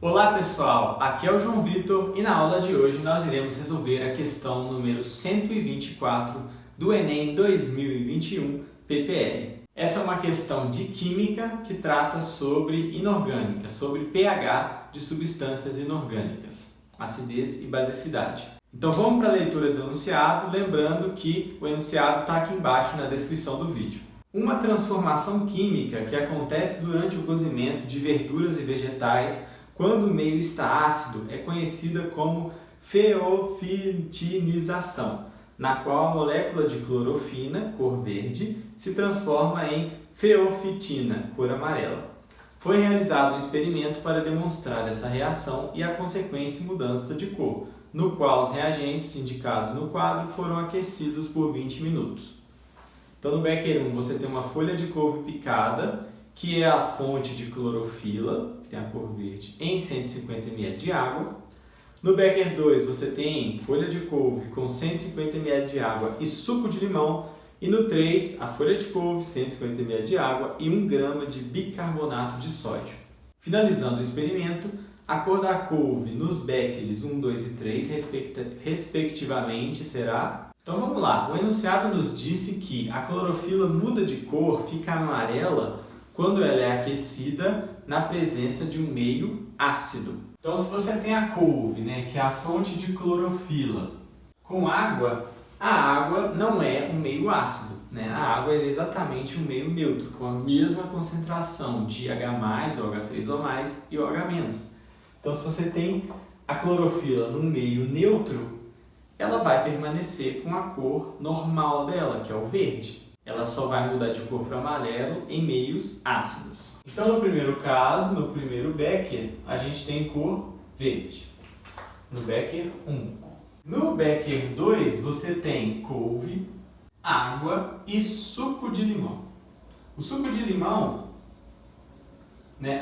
Olá pessoal, aqui é o João Vitor e na aula de hoje nós iremos resolver a questão número 124 do Enem 2021 PPL. Essa é uma questão de química que trata sobre inorgânica, sobre pH de substâncias inorgânicas, acidez e basicidade. Então vamos para a leitura do enunciado, lembrando que o enunciado está aqui embaixo na descrição do vídeo. Uma transformação química que acontece durante o cozimento de verduras e vegetais quando o meio está ácido é conhecida como feofitinização, na qual a molécula de clorofina, cor verde, se transforma em feofitina, cor amarela. Foi realizado um experimento para demonstrar essa reação e a consequente mudança de cor, no qual os reagentes indicados no quadro foram aquecidos por 20 minutos. Então, no Becker 1, você tem uma folha de couve picada, que é a fonte de clorofila, que tem a cor verde, em 150 ml de água. No Becker 2, você tem folha de couve com 150 ml de água e suco de limão. E no 3, a folha de couve, 150 ml de água e 1 grama de bicarbonato de sódio. Finalizando o experimento, a cor da couve nos Beckers 1, 2 e 3, respectivamente, será... Então vamos lá, o enunciado nos disse que a clorofila muda de cor, fica amarela, quando ela é aquecida na presença de um meio ácido. Então se você tem a couve, que é a fonte de clorofila, com água, a água não é um meio ácido. A água é exatamente um meio neutro, com a mesma concentração de H+, ou H3O+, e OH-. Então se você tem a clorofila num meio neutro, ela vai permanecer com a cor normal dela, que é o verde. Ela só vai mudar de cor para amarelo em meios ácidos. Então, no primeiro caso, no primeiro Becker, a gente tem cor verde. No Becker 1. No Becker 2, você tem couve, água e suco de limão. O suco de limão,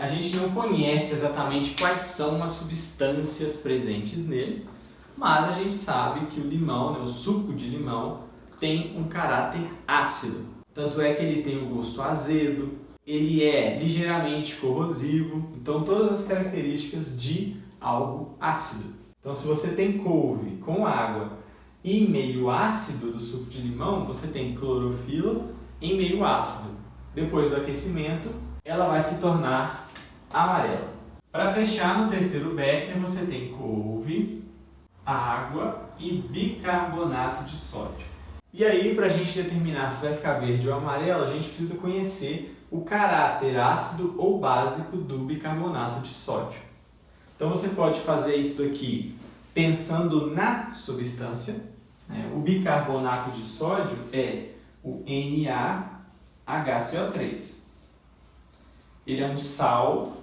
a gente não conhece exatamente quais são as substâncias presentes nele, mas a gente sabe que o limão, o suco de limão, tem um caráter ácido. Tanto é que ele tem um gosto azedo, ele é ligeiramente corrosivo, então todas as características de algo ácido. Então se você tem couve com água e meio ácido do suco de limão, você tem clorofila em meio ácido. Depois do aquecimento, ela vai se tornar amarela. Para fechar, no terceiro Becker, você tem couve, água e bicarbonato de sódio. E aí, para a gente determinar se vai ficar verde ou amarelo, a gente precisa conhecer o caráter ácido ou básico do bicarbonato de sódio. Então você pode fazer isso aqui pensando na substância. O bicarbonato de sódio é o NaHCO3. Ele é um sal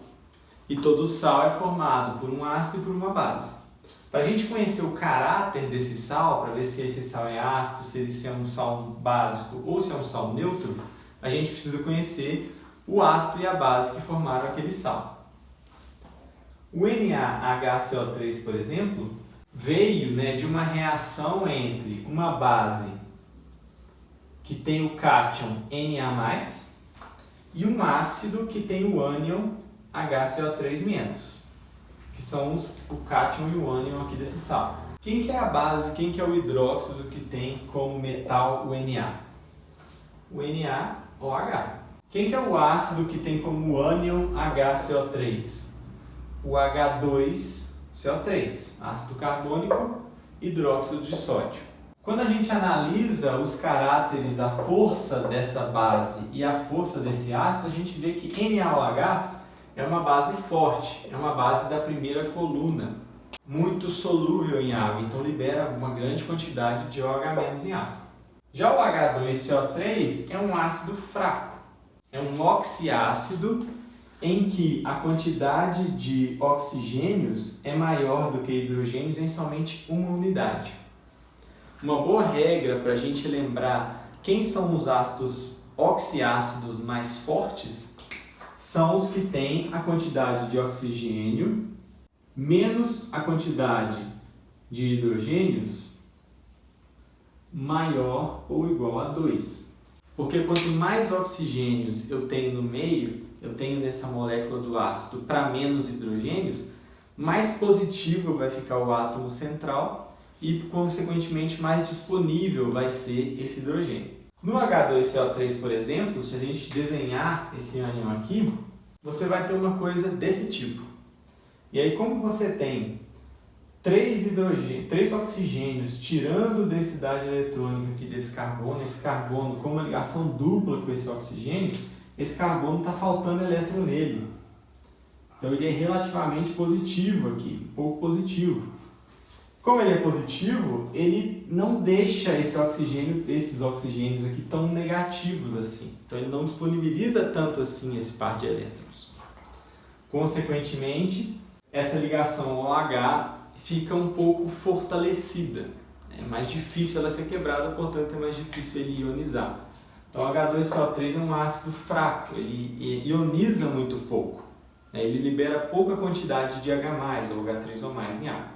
e todo sal é formado por um ácido e por uma base. Para a gente conhecer o caráter desse sal, para ver se esse sal é ácido, se ele é um sal básico ou se é um sal neutro, a gente precisa conhecer o ácido e a base que formaram aquele sal. O NaHCO3, por exemplo, veio de uma reação entre uma base que tem o cátion Na+, e um ácido que tem o ânion HCO3-, que são o cátion e o ânion aqui desse sal. Quem que é a base, quem que é o hidróxido que tem como metal o Na? O NaOH. Quem que é o ácido que tem como ânion HCO3? O H2CO3, ácido carbônico, hidróxido de sódio. Quando a gente analisa os caráteres, a força dessa base e a força desse ácido, a gente vê que NaOH é uma base forte, é uma base da primeira coluna, muito solúvel em água, então libera uma grande quantidade de OH- em água. Já o H2CO3 é um ácido fraco, é um oxiácido em que a quantidade de oxigênios é maior do que hidrogênios em somente uma unidade. Uma boa regra para a gente lembrar quem são os ácidos oxiácidos mais fortes são os que têm a quantidade de oxigênio menos a quantidade de hidrogênios maior ou igual a 2. Porque quanto mais oxigênios eu tenho no meio, eu tenho nessa molécula do ácido para menos hidrogênios, mais positivo vai ficar o átomo central e, consequentemente, mais disponível vai ser esse hidrogênio. No H2CO3, por exemplo, se a gente desenhar esse ânion aqui, você vai ter uma coisa desse tipo. E aí, como você tem três oxigênios tirando densidade eletrônica aqui desse carbono, esse carbono com uma ligação dupla com esse oxigênio, esse carbono está faltando elétron nele. Então ele é relativamente positivo aqui, um pouco positivo. Como ele é positivo, ele não deixa esses oxigênios aqui tão negativos assim. Então ele não disponibiliza tanto assim esse par de elétrons. Consequentemente, essa ligação OH fica um pouco fortalecida. É mais difícil ela ser quebrada, portanto é mais difícil ele ionizar. Então H2CO3 é um ácido fraco, ele ioniza muito pouco. Ele libera pouca quantidade de H+, ou H3 ou mais em água.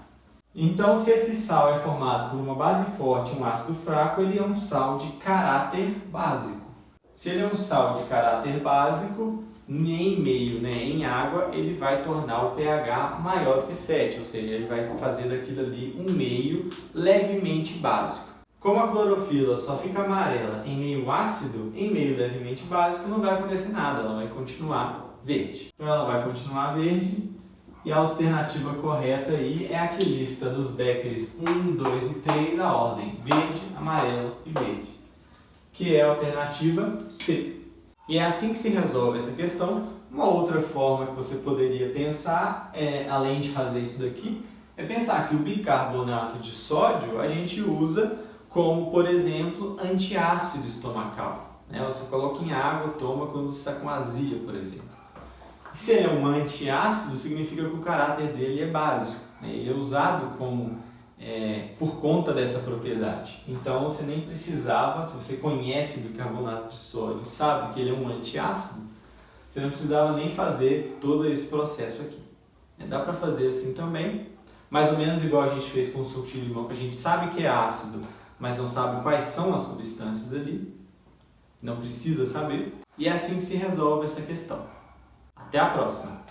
Então, se esse sal é formado por uma base forte, um ácido fraco, ele é um sal de caráter básico. Se ele é um sal de caráter básico, em meio, em água, ele vai tornar o pH maior do que 7, ou seja, ele vai fazer daquilo ali um meio levemente básico. Como a clorofila só fica amarela em meio ácido, em meio levemente básico, não vai acontecer nada, ela vai continuar verde. Então ela vai continuar verde e a alternativa correta aí é a que lista dos Beckers 1, 2 e 3 a ordem verde, amarelo e verde, que é a alternativa C. E é assim que se resolve essa questão. Uma outra forma que você poderia pensar, além de fazer isso daqui, é pensar que o bicarbonato de sódio a gente usa como, por exemplo, antiácido estomacal. Você coloca em água, toma quando você está com azia, por exemplo. Se ele é um antiácido, significa que o caráter dele é básico. Ele é usado por conta dessa propriedade. Então você nem precisava, se você conhece o bicarbonato de sódio e sabe que ele é um antiácido, você não precisava nem fazer todo esse processo aqui. Dá para fazer assim também, mais ou menos igual a gente fez com o suco de limão, que a gente sabe que é ácido, mas não sabe quais são as substâncias ali. Não precisa saber. E é assim que se resolve essa questão. Até a próxima!